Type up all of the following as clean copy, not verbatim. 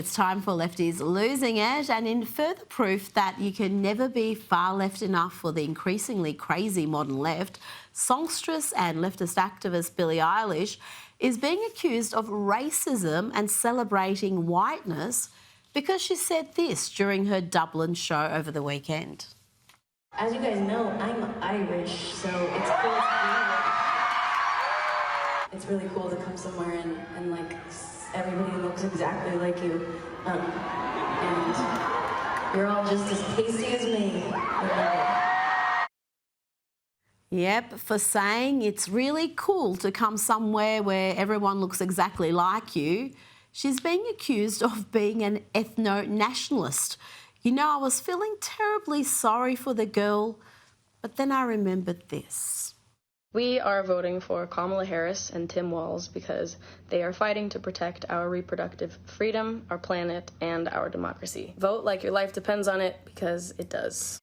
It's time for Lefties Losing It, and in further proof that you can never be far left enough for the increasingly crazy modern left, songstress and leftist activist Billie Eilish is being accused of racism and celebrating whiteness because she said this during her Dublin show over the weekend. As you guys know, I'm Irish, so it's really cool to come somewhere and like everybody looks exactly like you, and you're all just as tasty as me. Yep, for saying it's really cool to come somewhere where everyone looks exactly like you, she's being accused of being an ethno-nationalist. You know, I was feeling terribly sorry for the girl, but then I remembered this. We are voting for Kamala Harris and Tim Walz because they are fighting to protect our reproductive freedom, our planet, and our democracy. Vote like your life depends on it, because it does.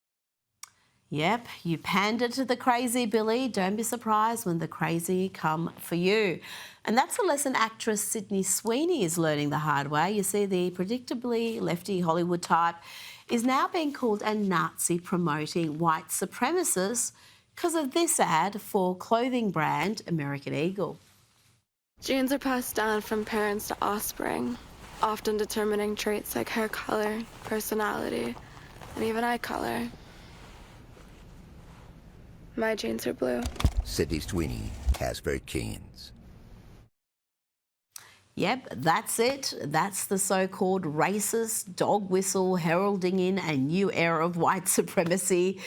Yep, you pander to the crazy, Billy. Don't be surprised when the crazy come for you. And that's a lesson actress Sydney Sweeney is learning the hard way. You see, the predictably lefty Hollywood type is now being called a Nazi promoting white supremacist because of this ad for clothing brand American Eagle. Genes are passed down from parents to offspring, often determining traits like hair color, personality, and even eye color. My genes are blue. Sydney Sweeney has very genes. Yep, that's it. That's the so-called racist dog whistle heralding in a new era of white supremacy,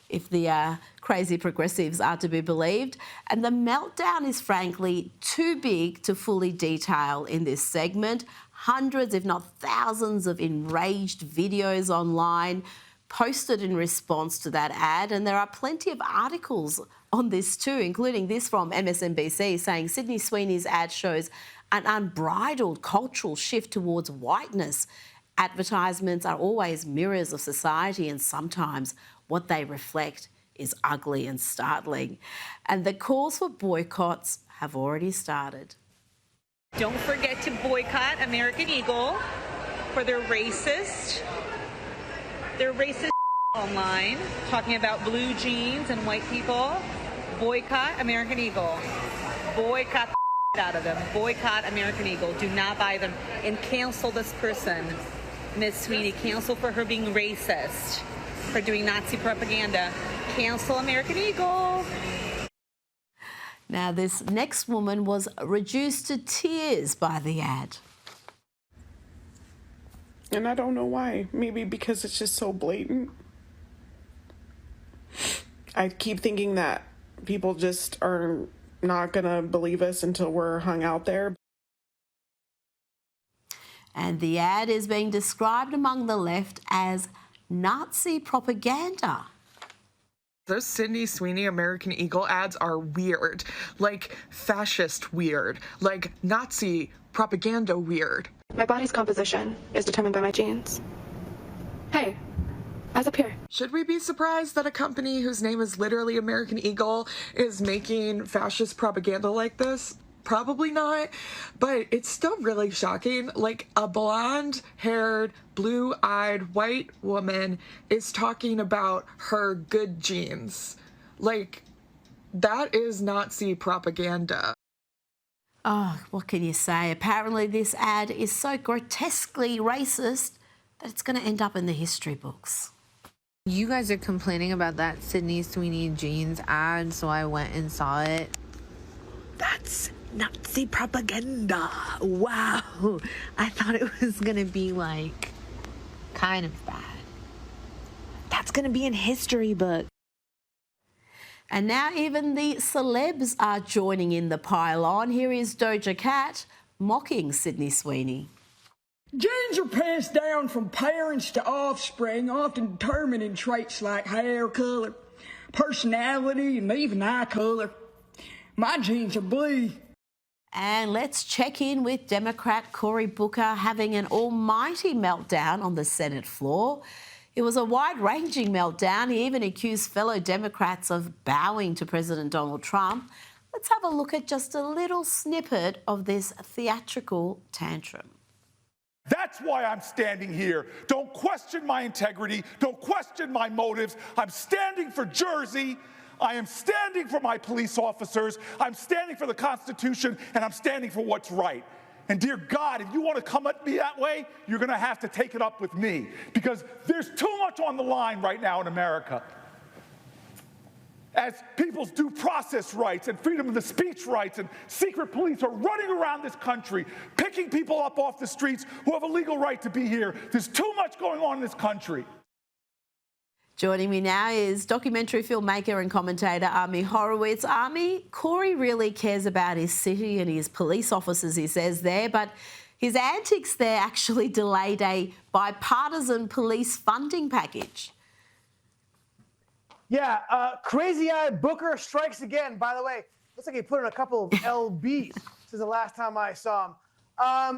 if the crazy progressives are to be believed. And the meltdown is frankly too big to fully detail in this segment. Hundreds, if not thousands, of enraged videos online posted in response to that ad. And there are plenty of articles on this too, including this from MSNBC saying Sydney Sweeney's ad shows an unbridled cultural shift towards whiteness. Advertisements are always mirrors of society, and sometimes what they reflect is ugly and startling. And the calls for boycotts have already started. Don't forget to boycott American Eagle for their racist online, talking about blue jeans and white people. Boycott American Eagle. Boycott the out of them. Boycott American Eagle. Do not buy them. And cancel this person, Ms. Sweeney. Cancel for her being racist, for doing Nazi propaganda. Cancel American Eagle. Now, this next woman was reduced to tears by the ad. And I don't know why. Maybe because it's just so blatant. I keep thinking that people just are not going to believe us until we're hung out there. And the ad is being described among the left as Nazi propaganda. Those Sydney Sweeney American Eagle ads are weird, like fascist weird, like Nazi propaganda weird. My body's composition is determined by my genes. Hey, eyes up here. Should we be surprised that a company whose name is literally American Eagle is making fascist propaganda like this? Probably not, but it's still really shocking. Like, a blonde-haired, blue-eyed white woman is talking about her good genes. Like, that is Nazi propaganda. Oh, what can you say? Apparently this ad is so grotesquely racist that it's going to end up in the history books. You guys are complaining about that Sydney Sweeney jeans ad, so I went and saw it. That's Nazi propaganda. Wow. I thought it was gonna be like kind of bad. That's gonna be in history books. And now even the celebs are joining in the pile-on. Here is Doja Cat mocking Sydney Sweeney. Genes are passed down from parents to offspring, often determining traits like hair color, personality, and even eye color. My genes are blue. And let's check in with Democrat Cory Booker having an almighty meltdown on the Senate floor. It was a wide-ranging meltdown. He even accused fellow Democrats of bowing to President Donald Trump. Let's have a look at just a little snippet of this theatrical tantrum. That's why I'm standing here. Don't question my integrity. Don't question my motives. I'm standing for Jersey. I am standing for my police officers. I'm standing for the Constitution, and I'm standing for what's right. And dear God, if you want to come at me that way, you're going to have to take it up with me, because there's too much on the line right now in America. As people's due process rights and freedom of the speech rights and secret police are running around this country, picking people up off the streets who have a legal right to be here. There's too much going on in this country. Joining me now is documentary filmmaker and commentator Ami Horowitz. Ami, Cory really cares about his city and his police officers, he says there, but his antics there actually delayed a bipartisan police funding package. Yeah, crazy-eyed Booker strikes again. By the way, looks like he put in a couple of LBs since the last time I saw him.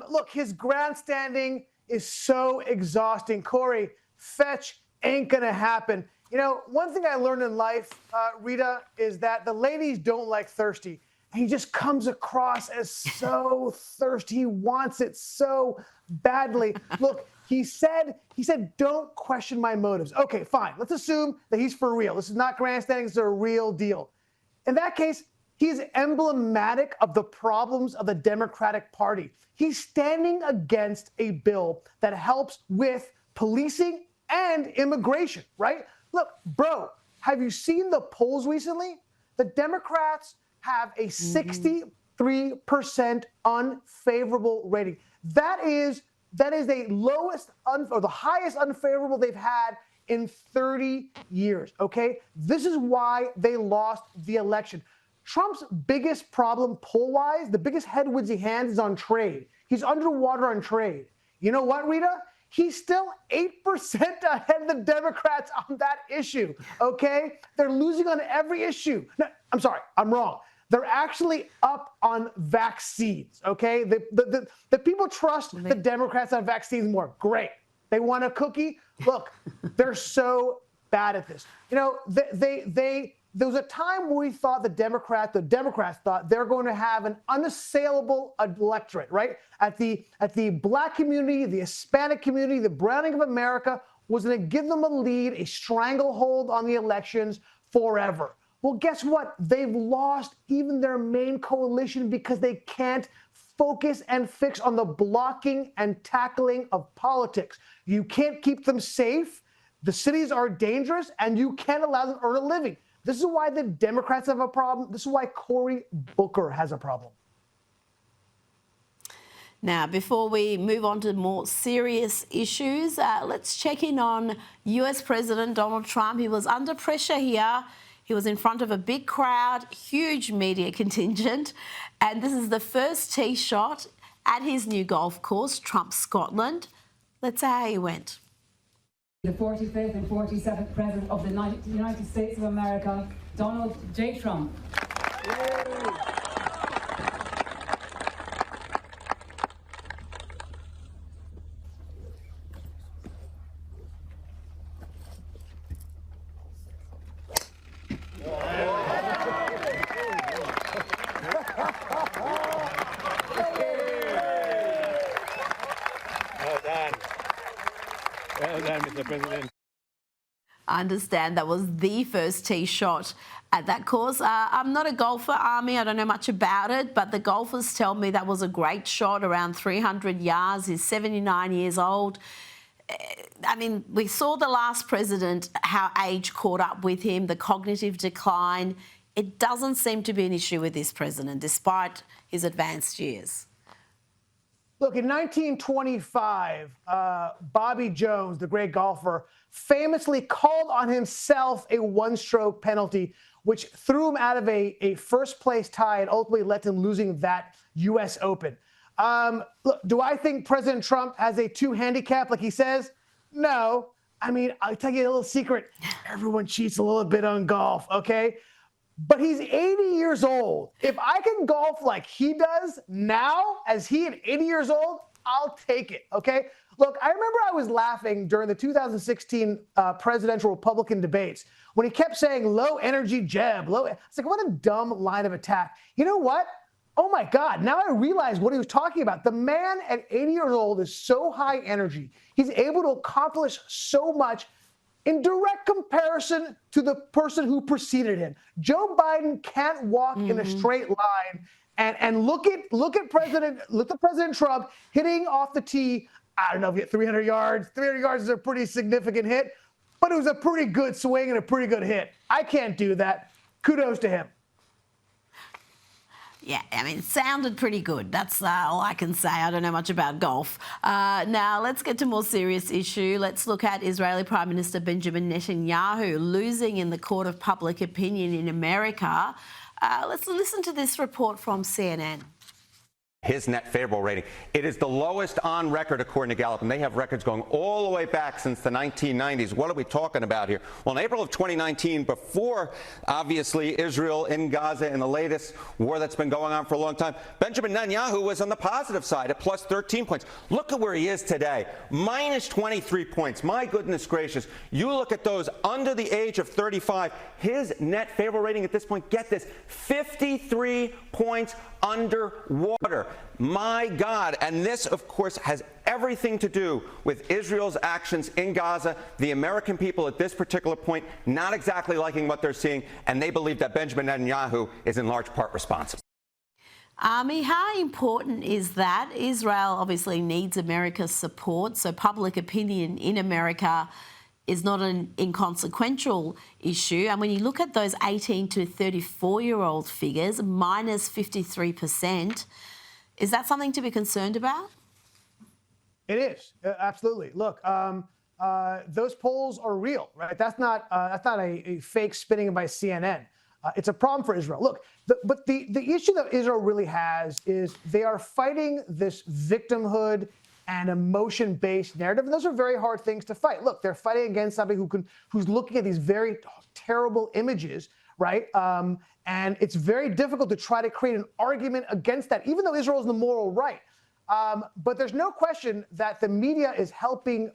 Look, his grandstanding is so exhausting. Cory, fetch ain't gonna happen. You know, one thing I learned in life, Rita, is that the ladies don't like thirsty. And he just comes across as so thirsty. He wants it so badly. Look, he said, don't question my motives. Okay, fine. Let's assume that he's for real. This is not grandstanding. This is a real deal. In that case, he's emblematic of the problems of the Democratic Party. He's standing against a bill that helps with policing and immigration, right? Look, bro, have you seen the polls recently? The Democrats have a 63% unfavorable rating. That is the lowest or the highest unfavorable they've had in 30 years, okay? This is why they lost the election. Trump's biggest problem poll-wise, the biggest headwinds he has is on trade. He's underwater on trade. You know what, Rita? He's still 8% ahead of the Democrats on that issue, okay? They're losing on every issue. No, I'm sorry, I'm wrong. They're actually up on vaccines, okay? The people trust the Democrats on vaccines more. Great. They want a cookie? Look, they're so bad at this. You know, there was a time where we thought the Democrats thought they're going to have an unassailable electorate, right? At the black community, the Hispanic community, the browning of America was going to give them a lead, a stranglehold on the elections forever. Well, guess what? They've lost even their main coalition because they can't focus and fix on the blocking and tackling of politics. You can't keep them safe. The cities are dangerous, and you can't allow them to earn a living. This is why the Democrats have a problem. This is why Cory Booker has a problem. Now, before we move on to more serious issues, let's check in on US President Donald Trump. He was under pressure here. He was in front of a big crowd, huge media contingent, and this is the first tee shot at his new golf course, Trump Scotland. Let's see how he went. The 45th and 47th President of the United States of America, Donald J. Trump. Yay. Well done, Mr. President. I understand that was the first tee shot at that course. I'm not a golfer, Army. I don't know much about it, but the golfers tell me that was a great shot, around 300 yards. He's 79 years old. I mean, we saw the last president, how age caught up with him, the cognitive decline. It doesn't seem to be an issue with this president, despite his advanced years. Look, in 1925, Bobby Jones, the great golfer, famously called on himself a one-stroke penalty, which threw him out of a first-place tie and ultimately led to him losing that U.S. Open. Look, do I think President Trump has a 2 handicap like he says? No. I mean, I'll tell you a little secret. Everyone cheats a little bit on golf, okay? But he's 80 years old. If I can golf like he does now, as he at 80 years old, I'll take it, okay? Look, I remember I was laughing during the 2016 presidential Republican debates when he kept saying low energy Jeb. It's like, what a dumb line of attack. You know what? Oh my God, now I realize what he was talking about. The man at 80 years old is so high energy. He's able to accomplish so much in direct comparison to the person who preceded him. Joe Biden can't walk in a straight line. And look at President Trump hitting off the tee. I don't know if he hit 300 yards. 300 yards is a pretty significant hit, but it was a pretty good swing and a pretty good hit. I can't do that. Kudos to him. Yeah, I mean, it sounded pretty good. That's all I can say. I don't know much about golf. Now, let's get to a more serious issue. Let's look at Israeli Prime Minister Benjamin Netanyahu losing in the court of public opinion in America. Let's listen to this report from CNN. His net favorable rating. It is the lowest on record, according to Gallup, and they have records going all the way back since the 1990s. What are we talking about here? Well, in April of 2019, before, obviously, Israel in Gaza and the latest war that's been going on for a long time, Benjamin Netanyahu was on the positive side at plus 13 points. Look at where he is today, minus 23 points. My goodness gracious. You look at those under the age of 35, his net favorable rating at this point, get this, 53 points underwater. My God. And this, of course, has everything to do with Israel's actions in Gaza. The American people at this particular point not exactly liking what they're seeing, and they believe that Benjamin Netanyahu is in large part responsible. Army, how important is that? Israel obviously needs America's support, so public opinion in America is not an inconsequential issue. And when you look at those 18 to 34-year-old figures, minus 53%, is that something to be concerned about? It is, absolutely. Look, those polls are real, right? That's not a fake spinning by CNN. It's a problem for Israel. Look, but the issue that Israel really has is they are fighting this victimhood and emotion-based narrative, and those are very hard things to fight. Look, they're fighting against somebody who's looking at these very terrible images, right? And it's very difficult to try to create an argument against that, even though Israel is the moral right. But there's no question that the media is helping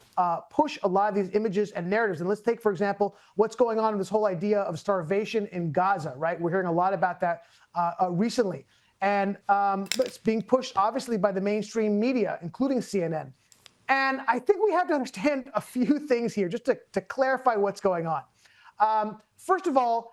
push a lot of these images and narratives. And let's take, for example, what's going on in this whole idea of starvation in Gaza, right? We're hearing a lot about that recently. And it's being pushed, obviously, by the mainstream media, including CNN. And I think we have to understand a few things here, just to clarify what's going on. First of all,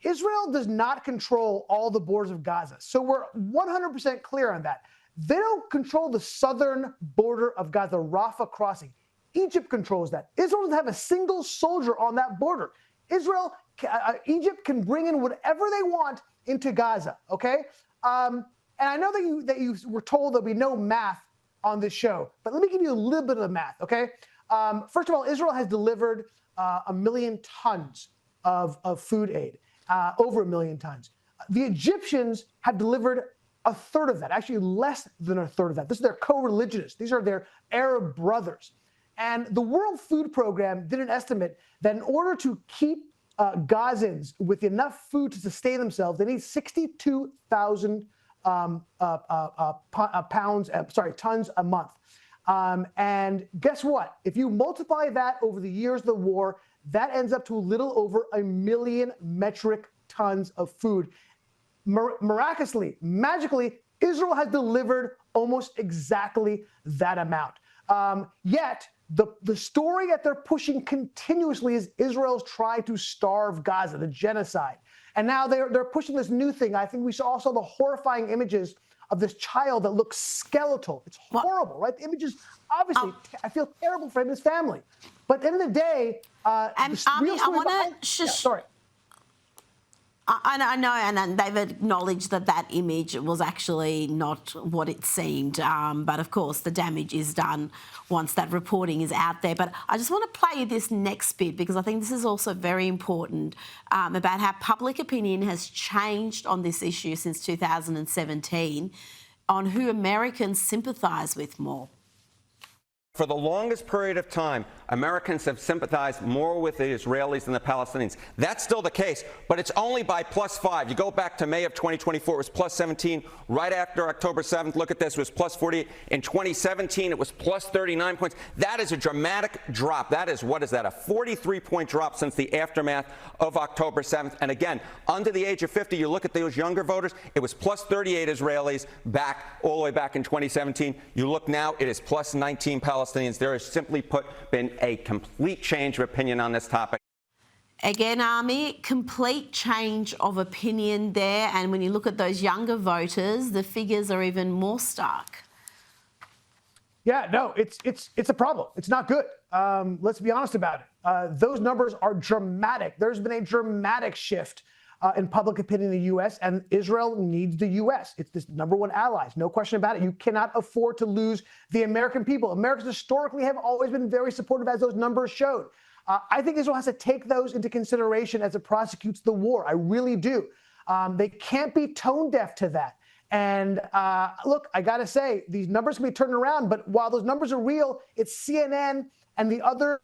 Israel does not control all the borders of Gaza. So we're 100% clear on that. They don't control the southern border of Gaza, Rafah crossing. Egypt controls that. Israel doesn't have a single soldier on that border. Egypt can bring in whatever they want into Gaza, okay? And I know that you were told there'll be no math on this show, but let me give you a little bit of the math, okay? First of all, Israel has delivered 1 million tons of food aid, over 1 million tons. The Egyptians have delivered a third of that, actually less than a third of that. This is their co-religionists. These are their Arab brothers. And the World Food Program did an estimate that in order to keep Gazans with enough food to sustain themselves, they need 62,000 tons a month. And guess what? If you multiply that over the years of the war, that ends up to a little over 1 million metric tons of food. Miraculously, magically, Israel has delivered almost exactly that amount. Yet, the story that they're pushing continuously is Israel's trying to starve Gaza, the genocide. And now they're pushing this new thing. I think we saw also the horrifying images of this child that looks skeletal. It's horrible, right? The images, obviously, I feel terrible for him and his family. But at the end of the day, sorry. I know, and they've acknowledged that image was actually not what it seemed. But, of course, the damage is done once that reporting is out there. But I just want to play you this next bit because I think this is also very important about how public opinion has changed on this issue since 2017 on who Americans sympathise with more. For the longest period of time, Americans have sympathized more with the Israelis than the Palestinians. That's still the case, but it's only by +5. You go back to May of 2024, it was +17. Right after October 7th, look at this, it was +48. In 2017, it was +39 points. That is a dramatic drop. That is, what is that, a 43-point drop since the aftermath of October 7th. And again, under the age of 50, you look at those younger voters, it was +38 Israelis back, all the way back in 2017. You look now, it is +19 Palestinians. There has simply put been a complete change of opinion on this topic. Again, Army, complete change of opinion there. And when you look at those younger voters, the figures are even more stark. Yeah, no, it's a problem. It's not good. Let's be honest about it. Those numbers are dramatic. There's been a dramatic shift in public opinion in the U.S., and Israel needs the U.S. It's this #1 allies, no question about it. You cannot afford to lose the American people. Americans historically have always been very supportive, as those numbers showed. I think Israel has to take those into consideration as it prosecutes the war. I really do. They can't be tone deaf to that. And look, I got to say, these numbers can be turned around, but while those numbers are real, it's CNN and the other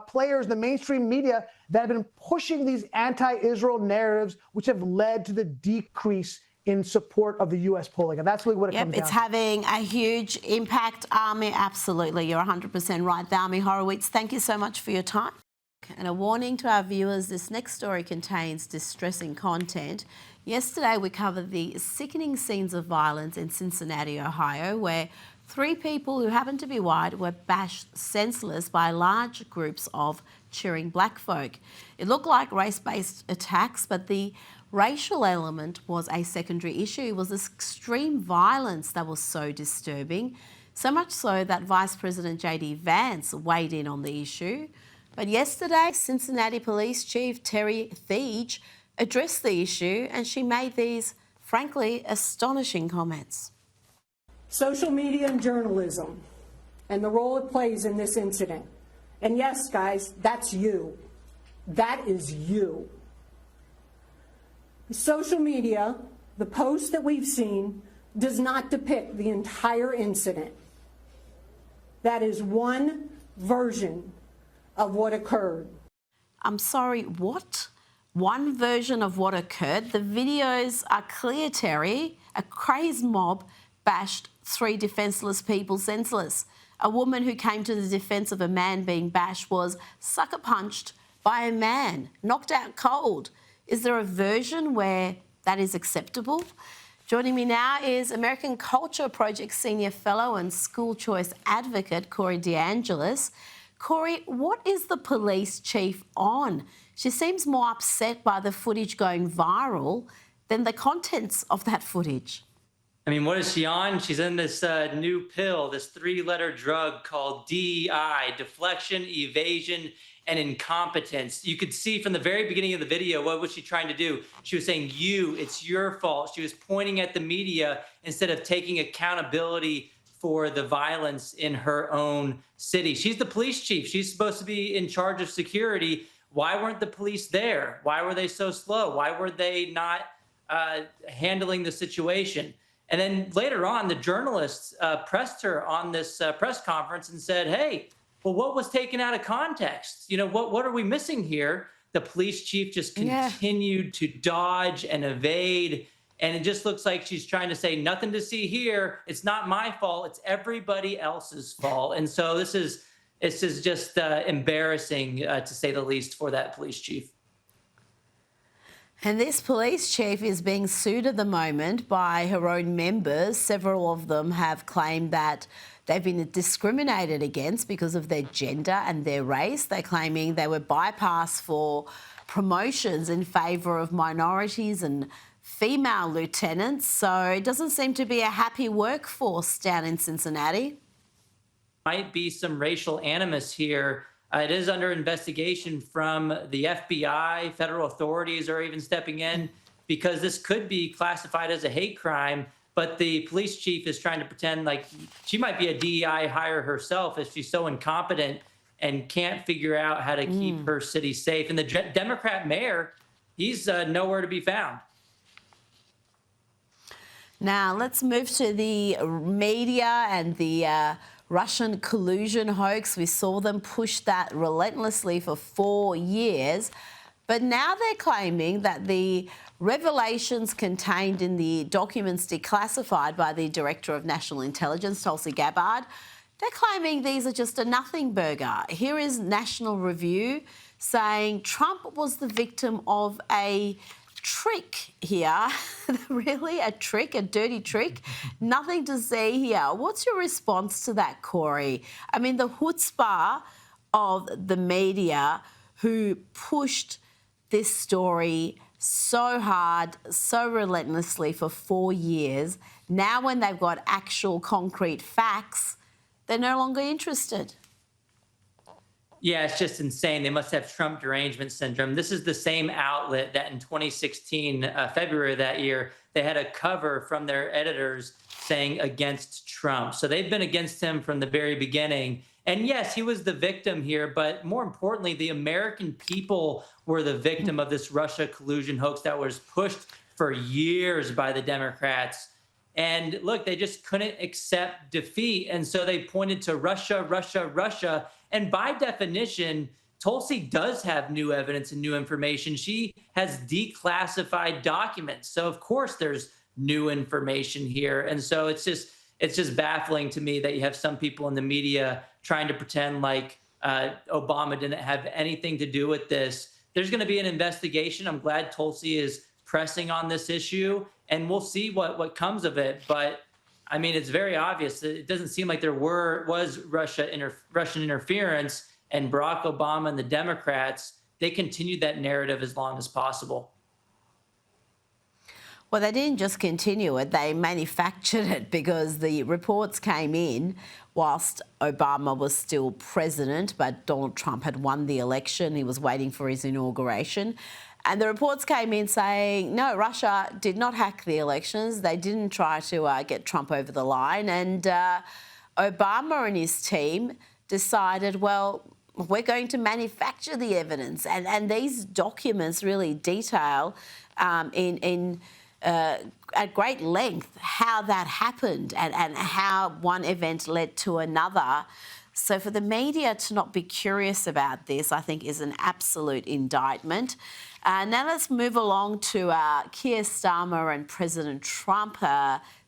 players in the mainstream media that have been pushing these anti-Israel narratives, which have led to the decrease in support of the U.S. polling. And that's really what it comes down to. It's having a huge impact, Army. Absolutely. You're 100% right there, Army Horowitz. Thank you so much for your time. And a warning to our viewers, this next story contains distressing content. Yesterday, we covered the sickening scenes of violence in Cincinnati, Ohio, where 3 people who happened to be white were bashed senseless by large groups of cheering black folk. It looked like race-based attacks, but the racial element was a secondary issue. It was this extreme violence that was so disturbing, so much so that Vice President J.D. Vance weighed in on the issue. But yesterday, Cincinnati Police Chief Terry Thiege addressed the issue, and she made these, frankly, astonishing comments. Social media and journalism and the role it plays in this incident. And yes, guys, that's you. That is you. Social media, the post that we've seen, does not depict the entire incident. That is one version of what occurred. I'm sorry, what? One version of what occurred? The videos are clear, Terry. A crazed mob bashed 3 defenceless people senseless. A woman who came to the defence of a man being bashed was sucker punched by a man, knocked out cold. Is there a version where that is acceptable? Joining me now is American Culture Project Senior Fellow and School Choice Advocate, Cory DeAngelis. Cory, what is the police chief on? She seems more upset by the footage going viral than the contents of that footage. I mean, what is she on? She's in this new pill, this 3-letter drug called DEI, deflection, evasion, and incompetence. You could see from the very beginning of the video, what was she trying to do? She was saying, it's your fault. She was pointing at the media instead of taking accountability for the violence in her own city. She's the police chief. She's supposed to be in charge of security. Why weren't the police there? Why were they so slow? Why were they not handling the situation? And then later on, the journalists pressed her on this press conference and said, hey, well, what was taken out of context? You know, what are we missing here? The police chief just continued to dodge and evade. And it just looks like she's trying to say, nothing to see here. It's not my fault. It's everybody else's fault. And so this is just embarrassing, to say the least, for that police chief. And this police chief is being sued at the moment by her own members. Several of them have claimed that they've been discriminated against because of their gender and their race. They're claiming they were bypassed for promotions in favour of minorities and female lieutenants. So it doesn't seem to be a happy workforce down in Cincinnati. Might be some racial animus here. It is under investigation from the FBI. Federal authorities are even stepping in because this could be classified as a hate crime. But the police chief is trying to pretend like she might be a DEI hire herself if she's so incompetent and can't figure out how to keep her city safe. And the Democrat mayor, he's nowhere to be found. Now, let's move to the media and the Russian collusion hoax. We saw them push that relentlessly for 4 years. But now they're claiming that the revelations contained in the documents declassified by the Director of National Intelligence, Tulsi Gabbard, they're claiming these are just a nothing burger. Here is National Review saying Trump was the victim of a trick here. Really? A trick? A dirty trick? Nothing to see here. What's your response to that, Cory? I mean, the chutzpah of the media who pushed this story so hard, so relentlessly for 4 years. Now when they've got actual concrete facts, they're no longer interested. Yeah, it's just insane. They must have Trump derangement syndrome. This is the same outlet that in 2016, February of that year, they had a cover from their editors saying against Trump. So they've been against him from the very beginning. And yes, he was the victim here, but more importantly, the American people were the victim of this Russia collusion hoax that was pushed for years by the Democrats. And look, they just couldn't accept defeat. And so they pointed to Russia, Russia, Russia. And by definition, Tulsi does have new evidence and new information. She has declassified documents. So of course there's new information here. And so it's just baffling to me that you have some people in the media trying to pretend like Obama didn't have anything to do with this. There's going to be an investigation. I'm glad Tulsi is pressing on this issue, and we'll see what comes of it. But I mean, it's very obvious that it doesn't seem like there was Russian interference, and Barack Obama and the Democrats, they continued that narrative as long as possible. Well, they didn't just continue it, they manufactured it, because the reports came in whilst Obama was still president, but Donald Trump had won the election. He was waiting for his inauguration. And the reports came in saying, no, Russia did not hack the elections. They didn't try to get Trump over the line. And Obama and his team decided, well, we're going to manufacture the evidence. And these documents really detail at great length how that happened and how one event led to another. So for the media to not be curious about this, I think, is an absolute indictment. Now let's move along to Keir Starmer and President Trump.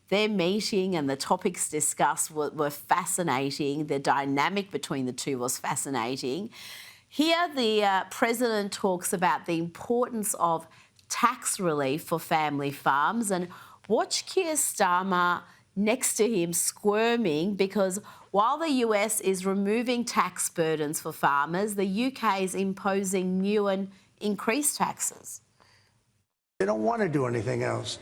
Their meeting and the topics discussed were fascinating. The dynamic between the two was fascinating. Here, the president talks about the importance of tax relief for family farms, and watch Keir Starmer next to him squirming, because while the US is removing tax burdens for farmers, the UK is imposing new and increased taxes. They don't want to do anything else.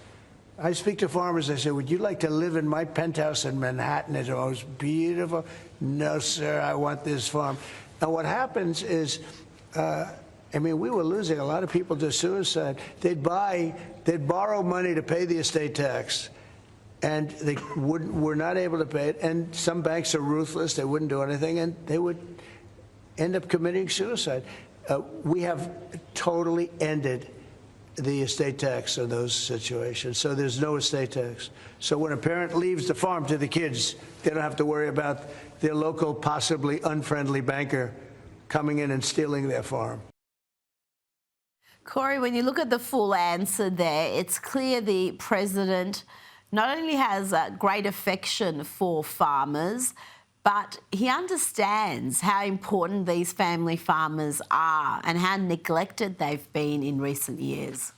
I speak to farmers, I say, would you like to live in my penthouse in Manhattan? It's the most beautiful. No, sir, I want this farm. And what happens is, I mean, we were losing a lot of people to suicide. They'd borrow money to pay the estate tax, and they were not able to pay it. And some banks are ruthless; they wouldn't do anything, and they would end up committing suicide. We have totally ended the estate tax in those situations, so there's no estate tax. So when a parent leaves the farm to the kids, they don't have to worry about their local, possibly unfriendly banker coming in and stealing their farm. Cory, when you look at the full answer there, it's clear the president not only has a great affection for farmers, but he understands how important these family farmers are and how neglected they've been in recent years.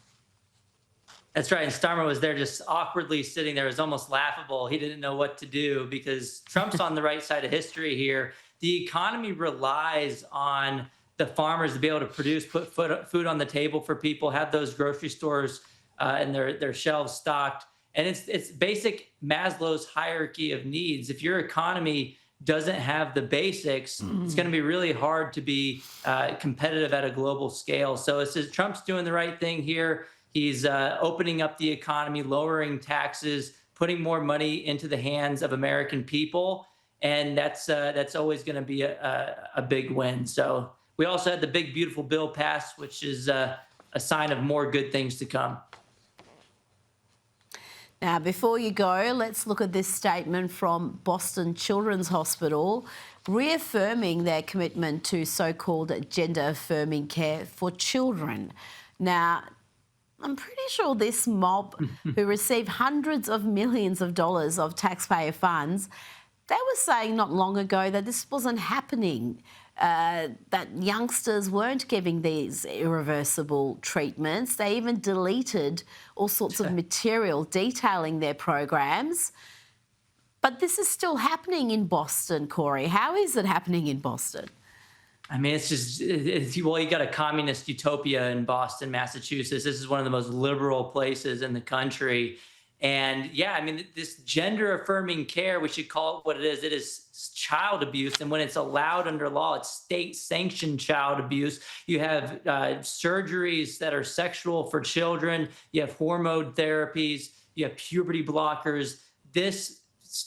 That's right. And Starmer was there just awkwardly sitting there. It was almost laughable. He didn't know what to do because Trump's on the right side of history here. The economy relies on the farmers to be able to produce, put food on the table for people, have those grocery stores and their shelves stocked. And it's basic Maslow's hierarchy of needs. If your economy doesn't have the basics, it's going to be really hard to be competitive at a global scale. So it says Trump's doing the right thing here. He's opening up the economy, lowering taxes, putting more money into the hands of American people. And that's always going to be a big win. So we also had the big, beautiful bill passed, which is a sign of more good things to come. Now, before you go, let's look at this statement from Boston Children's Hospital, reaffirming their commitment to so-called gender-affirming care for children. Now, I'm pretty sure this mob, who received hundreds of millions of dollars of taxpayer funds, they were saying not long ago that this wasn't happening, that youngsters weren't giving these irreversible treatments. They even deleted all sorts of material detailing their programs. But this is still happening in Boston, Cory. How is it happening in Boston? I mean, well, you got a communist utopia in Boston, Massachusetts. This is one of the most liberal places in the country. And yeah, I mean, this gender affirming care, we should call it what it is. It is child abuse. And when it's allowed under law, it's state sanctioned child abuse. You have surgeries that are sexual for children. You have hormone therapies. You have puberty blockers. This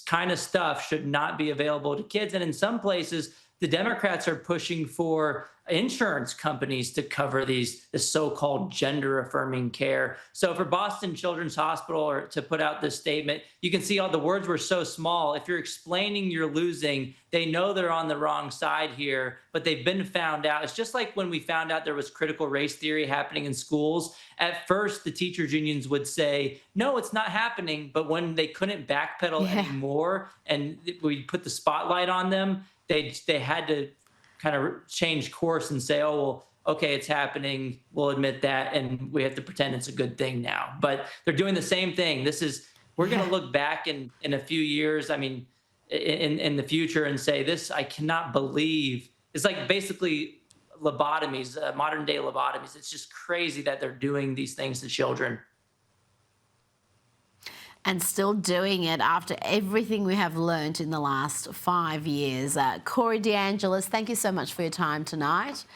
kind of stuff should not be available to kids. And in some places, the Democrats are pushing for insurance companies to cover this so-called gender-affirming care. So for Boston Children's Hospital or to put out this statement, you can see all the words were so small. If you're explaining you're losing, they know they're on the wrong side here, but they've been found out. It's just like when we found out there was critical race theory happening in schools. At first, the teachers' unions would say, no, it's not happening. But when they couldn't backpedal anymore and we put the spotlight on them, they had to kind of change course and say, oh, well, okay, it's happening. We'll admit that. And we have to pretend it's a good thing now. But they're doing the same thing. We're going to look back in a few years, I mean, in the future and say this, I cannot believe. It's like basically lobotomies, modern day lobotomies. It's just crazy that they're doing these things to children. And still doing it after everything we have learned in the last 5 years. Cory DeAngelis, thank you so much for your time tonight.